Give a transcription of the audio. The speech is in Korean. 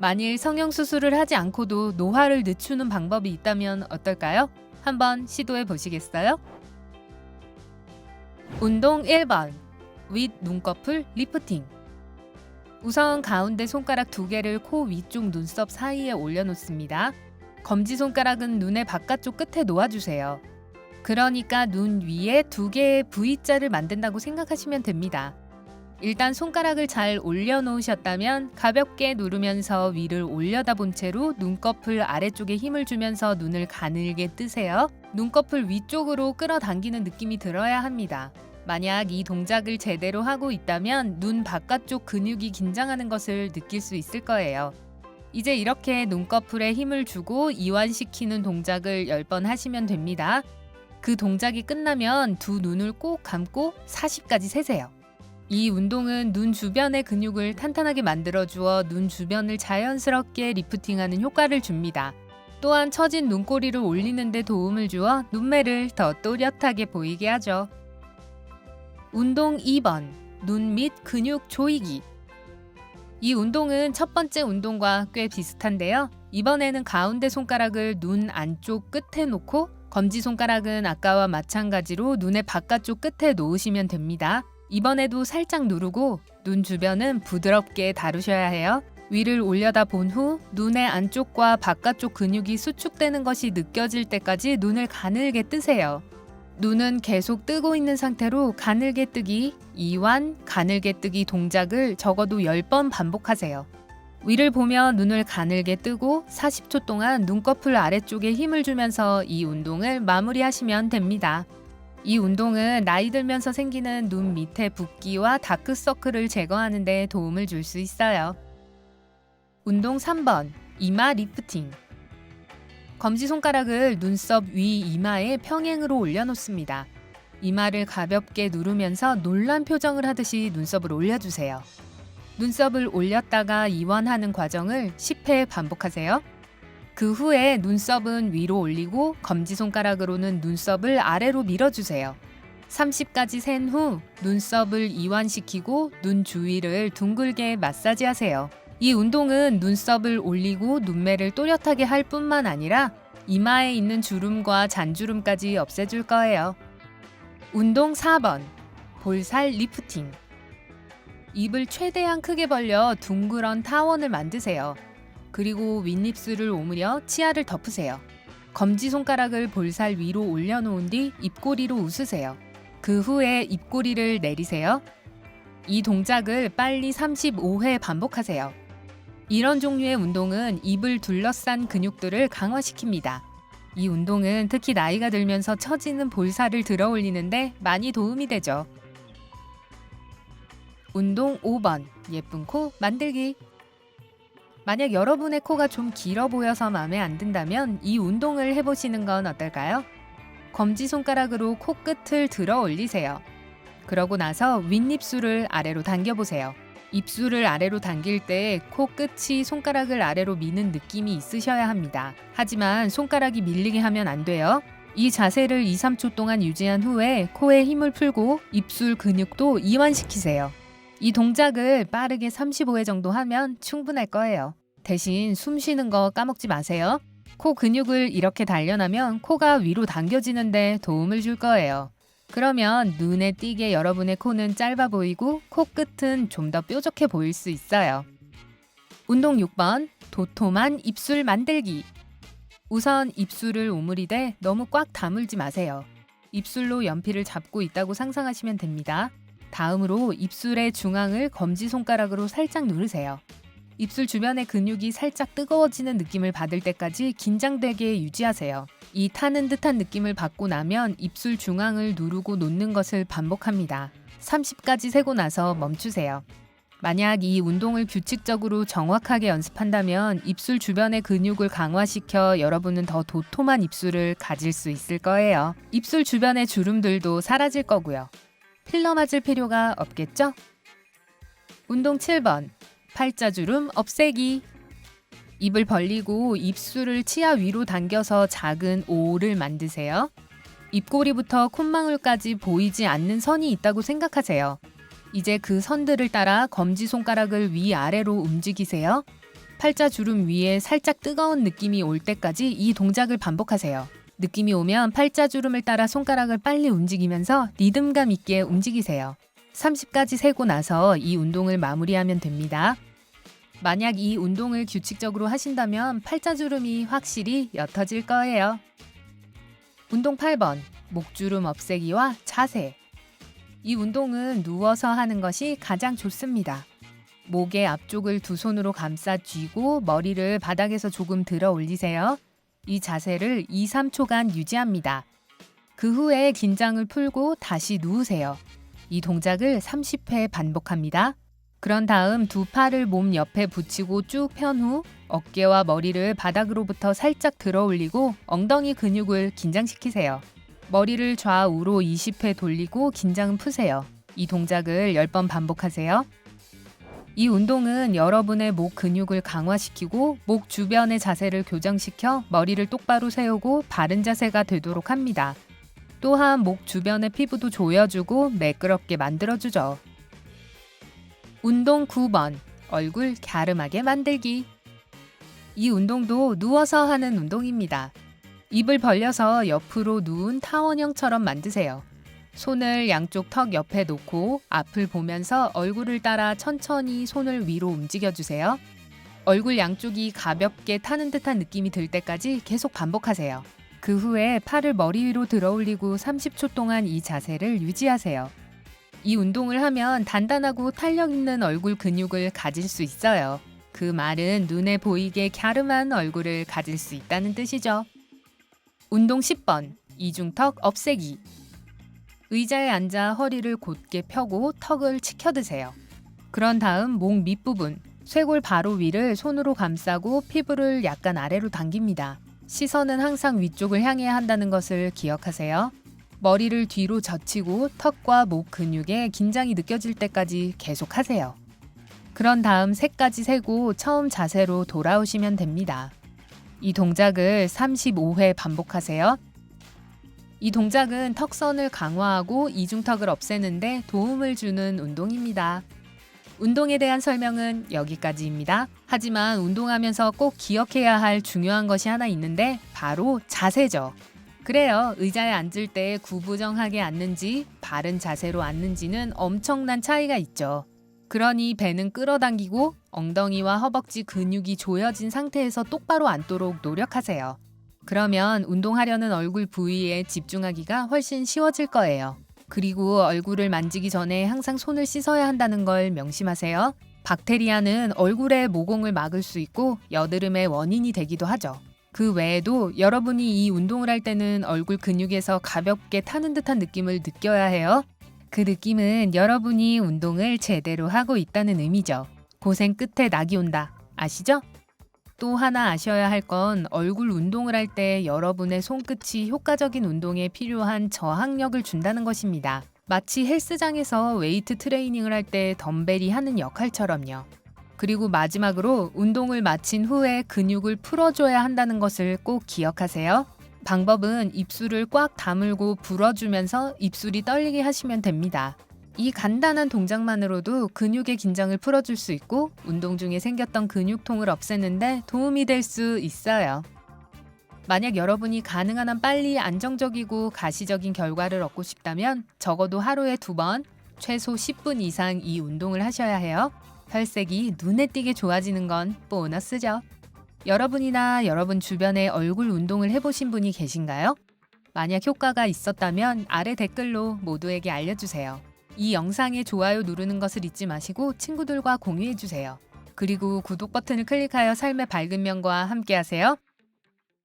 만일 성형수술을 하지 않고도 노화를 늦추는 방법이 있다면 어떨까요? 한번 시도해 보시겠어요? 운동 1번. 윗 눈꺼풀 리프팅. 우선 가운데 손가락 2개를 코 위쪽 눈썹 사이에 올려놓습니다. 검지손가락은 눈의 바깥쪽 끝에 놓아주세요. 그러니까 눈 위에 2개의 V자를 만든다고 생각하시면 됩니다. 일단 손가락을 잘 올려놓으셨다면 가볍게 누르면서 위를 올려다 본 채로 눈꺼풀 아래쪽에 힘을 주면서 눈을 가늘게 뜨세요. 눈꺼풀 위쪽으로 끌어당기는 느낌이 들어야 합니다. 만약 이 동작을 제대로 하고 있다면 눈 바깥쪽 근육이 긴장하는 것을 느낄 수 있을 거예요. 이제 이렇게 눈꺼풀에 힘을 주고 이완시키는 동작을 10번 하시면 됩니다. 그 동작이 끝나면 두 눈을 꼭 감고 40까지 세세요. 이 운동은 눈 주변의 근육을 탄탄하게 만들어주어 눈 주변을 자연스럽게 리프팅하는 효과를 줍니다. 또한 처진 눈꼬리를 올리는 데 도움을 주어 눈매를 더 또렷하게 보이게 하죠. 운동 2번. 눈 밑 근육 조이기. 이 운동은 첫 번째 운동과 꽤 비슷한데요. 이번에는 가운데 손가락을 눈 안쪽 끝에 놓고 검지손가락은 아까와 마찬가지로 눈의 바깥쪽 끝에 놓으시면 됩니다. 이번에도 살짝 누르고 눈 주변은 부드럽게 다루셔야 해요. 위를 올려다 본 후 눈의 안쪽과 바깥쪽 근육이 수축되는 것이 느껴질 때까지 눈을 가늘게 뜨세요. 눈은 계속 뜨고 있는 상태로 가늘게 뜨기, 이완, 가늘게 뜨기 동작을 적어도 10번 반복하세요. 위를 보며 눈을 가늘게 뜨고 40초 동안 눈꺼풀 아래쪽에 힘을 주면서 이 운동을 마무리하시면 됩니다. 이 운동은 나이 들면서 생기는 눈 밑의 붓기와 다크서클을 제거하는 데 도움을 줄 수 있어요. 운동 3번. 이마 리프팅. 검지손가락을 눈썹 위 이마에 평행으로 올려놓습니다. 이마를 가볍게 누르면서 놀란 표정을 하듯이 눈썹을 올려주세요. 눈썹을 올렸다가 이완하는 과정을 10회 반복하세요. 그 후에 눈썹은 위로 올리고 검지손가락으로는 눈썹을 아래로 밀어주세요. 30까지 센 후 눈썹을 이완시키고 눈 주위를 둥글게 마사지하세요. 이 운동은 눈썹을 올리고 눈매를 또렷하게 할 뿐만 아니라 이마에 있는 주름과 잔주름까지 없애줄 거예요. 운동 4번. 볼살 리프팅. 입을 최대한 크게 벌려 둥그런 타원을 만드세요. 그리고 윗입술을 오므려 치아를 덮으세요. 검지손가락을 볼살 위로 올려놓은 뒤 입꼬리로 웃으세요. 그 후에 입꼬리를 내리세요. 이 동작을 빨리 35회 반복하세요. 이런 종류의 운동은 입을 둘러싼 근육들을 강화시킵니다. 이 운동은 특히 나이가 들면서 처지는 볼살을 들어 올리는데 많이 도움이 되죠. 운동 5번. 예쁜 코 만들기. 만약 여러분의 코가 좀 길어 보여서 마음에 안 든다면 이 운동을 해보시는 건 어떨까요? 검지손가락으로 코끝을 들어 올리세요. 그러고 나서 윗입술을 아래로 당겨보세요. 입술을 아래로 당길 때 코끝이 손가락을 아래로 미는 느낌이 있으셔야 합니다. 하지만 손가락이 밀리게 하면 안 돼요. 이 자세를 2-3초 동안 유지한 후에 코에 힘을 풀고 입술 근육도 이완시키세요. 이 동작을 빠르게 35회 정도 하면 충분할 거예요. 대신 숨 쉬는 거 까먹지 마세요. 코 근육을 이렇게 단련하면 코가 위로 당겨지는데 도움을 줄 거예요. 그러면 눈에 띄게 여러분의 코는 짧아 보이고 코끝은 좀 더 뾰족해 보일 수 있어요. 운동 6번. 도톰한 입술 만들기. 우선 입술을 오므리되 너무 꽉 다물지 마세요. 입술로 연필을 잡고 있다고 상상하시면 됩니다. 다음으로 입술의 중앙을 검지손가락으로 살짝 누르세요. 입술 주변의 근육이 살짝 뜨거워지는 느낌을 받을 때까지 긴장되게 유지하세요. 이 타는 듯한 느낌을 받고 나면 입술 중앙을 누르고 놓는 것을 반복합니다. 30까지 세고 나서 멈추세요. 만약 이 운동을 규칙적으로 정확하게 연습한다면 입술 주변의 근육을 강화시켜 여러분은 더 도톰한 입술을 가질 수 있을 거예요. 입술 주변의 주름들도 사라질 거고요. 필러 맞을 필요가 없겠죠? 운동 7번. 팔자주름 없애기. 입을 벌리고 입술을 치아 위로 당겨서 작은 O를 만드세요. 입꼬리부터 콧망울까지 보이지 않는 선이 있다고 생각하세요. 이제 그 선들을 따라 검지손가락을 위아래로 움직이세요. 팔자주름 위에 살짝 뜨거운 느낌이 올 때까지 이 동작을 반복하세요. 느낌이 오면 팔자주름을 따라 손가락을 빨리 움직이면서 리듬감 있게 움직이세요. 30까지 세고 나서 이 운동을 마무리하면 됩니다. 만약 이 운동을 규칙적으로 하신다면 팔자주름이 확실히 옅어질 거예요. 운동 8번, 목주름 없애기와 자세. 이 운동은 누워서 하는 것이 가장 좋습니다. 목의 앞쪽을 두 손으로 감싸 쥐고 머리를 바닥에서 조금 들어 올리세요. 이 자세를 2, 3초간 유지합니다. 그 후에 긴장을 풀고 다시 누우세요. 이 동작을 30회 반복합니다. 그런 다음 두 팔을 몸 옆에 붙이고 쭉 편 후 어깨와 머리를 바닥으로부터 살짝 들어 올리고 엉덩이 근육을 긴장시키세요. 머리를 좌우로 20회 돌리고 긴장은 푸세요. 이 동작을 10번 반복하세요. 이 운동은 여러분의 목 근육을 강화시키고 목 주변의 자세를 교정시켜 머리를 똑바로 세우고 바른 자세가 되도록 합니다. 또한 목 주변의 피부도 조여주고 매끄럽게 만들어주죠. 운동 9번, 얼굴 갸름하게 만들기. 이 운동도 누워서 하는 운동입니다. 입을 벌려서 옆으로 누운 타원형처럼 만드세요. 손을 양쪽 턱 옆에 놓고 앞을 보면서 얼굴을 따라 천천히 손을 위로 움직여주세요. 얼굴 양쪽이 가볍게 타는 듯한 느낌이 들 때까지 계속 반복하세요. 그 후에 팔을 머리 위로 들어 올리고 30초 동안 이 자세를 유지하세요. 이 운동을 하면 단단하고 탄력 있는 얼굴 근육을 가질 수 있어요. 그 말은 눈에 보이게 갸름한 얼굴을 가질 수 있다는 뜻이죠. 운동 10번, 이중턱 없애기. 의자에 앉아 허리를 곧게 펴고 턱을 치켜드세요. 그런 다음 목 밑부분, 쇄골 바로 위를 손으로 감싸고 피부를 약간 아래로 당깁니다. 시선은 항상 위쪽을 향해야 한다는 것을 기억하세요. 머리를 뒤로 젖히고 턱과 목 근육에 긴장이 느껴질 때까지 계속 하세요. 그런 다음 3까지 세고 처음 자세로 돌아오시면 됩니다. 이 동작을 35회 반복하세요. 이 동작은 턱선을 강화하고 이중턱을 없애는데 도움을 주는 운동입니다. 운동에 대한 설명은 여기까지입니다. 하지만 운동하면서 꼭 기억해야 할 중요한 것이 하나 있는데 바로 자세죠. 그래요. 의자에 앉을 때 구부정하게 앉는지 바른 자세로 앉는지는 엄청난 차이가 있죠. 그러니 배는 끌어당기고 엉덩이와 허벅지 근육이 조여진 상태에서 똑바로 앉도록 노력하세요. 그러면 운동하려는 얼굴 부위에 집중하기가 훨씬 쉬워질 거예요. 그리고 얼굴을 만지기 전에 항상 손을 씻어야 한다는 걸 명심하세요. 박테리아는 얼굴의 모공을 막을 수 있고 여드름의 원인이 되기도 하죠. 그 외에도 여러분이 이 운동을 할 때는 얼굴 근육에서 가볍게 타는 듯한 느낌을 느껴야 해요. 그 느낌은 여러분이 운동을 제대로 하고 있다는 의미죠. 고생 끝에 낙이 온다. 아시죠? 또 하나 아셔야 할 건 얼굴 운동을 할 때 여러분의 손끝이 효과적인 운동에 필요한 저항력을 준다는 것입니다. 마치 헬스장에서 웨이트 트레이닝을 할 때 덤벨이 하는 역할처럼요. 그리고 마지막으로 운동을 마친 후에 근육을 풀어줘야 한다는 것을 꼭 기억하세요. 방법은 입술을 꽉 다물고 불어주면서 입술이 떨리게 하시면 됩니다. 이 간단한 동작만으로도 근육의 긴장을 풀어줄 수 있고 운동 중에 생겼던 근육통을 없애는데 도움이 될 수 있어요. 만약 여러분이 가능한 한 빨리 안정적이고 가시적인 결과를 얻고 싶다면 적어도 하루에 2번, 최소 10분 이상 이 운동을 하셔야 해요. 혈색이 눈에 띄게 좋아지는 건 보너스죠. 여러분이나 여러분 주변에 얼굴 운동을 해보신 분이 계신가요? 만약 효과가 있었다면 아래 댓글로 모두에게 알려주세요. 이 영상에 좋아요 누르는 것을 잊지 마시고 친구들과 공유해주세요. 그리고 구독 버튼을 클릭하여 삶의 밝은 면과 함께하세요.